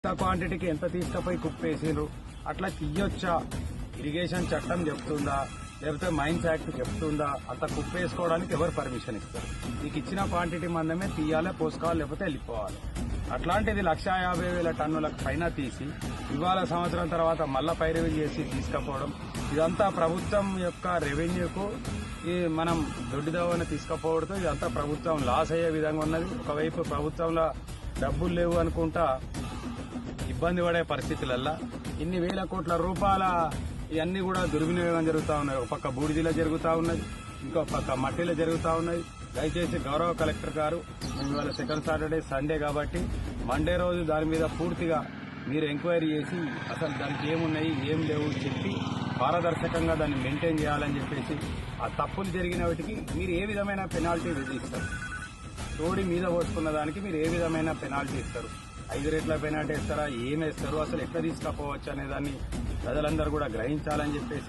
ఎంత క్వాంటిటీకి ఎంత తీసుకపోయి కుప్పేసిరు అట్లా తీయొచ్చా? ఇరిగేషన్ చట్టం చెప్తుందా, లేకపోతే మైన్స్ యాక్ట్ చెప్తుందా? అంత కుప్పేసుకోవడానికి ఎవరు పర్మిషన్ ఇస్తారు? నీకు ఇచ్చిన క్వాంటిటీ మందమే తీయాలి, పోసుకోవాలి, లేకపోతే వెళ్ళిపోవాలి. అట్లాంటిది 1,50,000 టన్నులకు పైన తీసి ఇవాళ సంవత్సరం తర్వాత మళ్ళా పైరవి చేసి తీసుకుపోవడం, ఇదంతా ప్రభుత్వం యొక్క రెవెన్యూకు ఈ మనం దొడ్డిదోవని తీసుకుపోవడంతో ఇదంతా ప్రభుత్వం లాస్ అయ్యే విధంగా ఉన్నది. ఒకవైపు ప్రభుత్వంలో డబ్బులు లేవు అనుకుంటా ఇబ్బంది పడే పరిస్థితులల్లా ఇన్ని వేల కోట్ల రూపాయల ఇవన్నీ కూడా దుర్వినియోగం జరుగుతూ ఉన్నాయి. ఒక పక్క బూడిదిలో జరుగుతూ ఉన్నది, ఇంకో పక్క మట్టిలో జరుగుతూ ఉన్నది. దయచేసి గౌరవ కలెక్టర్ గారు, మేము ఇవాళ సెకండ్ సాటర్డే సండే కాబట్టి మండే రోజు దాని మీద పూర్తిగా మీరు ఎంక్వైరీ చేసి అసలు దానికి ఏమున్నాయి ఏం లేవు చెప్పి పారదర్శకంగా దాన్ని మెయింటైన్ చేయాలని చెప్పేసి ఆ తప్పులు జరిగిన వాటికి మీరు ఏ విధమైన పెనాల్టీ విధిస్తారు? తోడి మీద పోసుకున్న దానికి మీరు ఏ విధమైన పెనాల్టీ ఇస్తారు? 5 రెట్ల పెనాల్టీ ఇస్తారా? ఏమేస్తారు? అసలు ఎట్లా తీసుకపోవచ్చు అనే దాన్ని ప్రజలందరూ కూడా గ్రహించాలని చెప్పేసి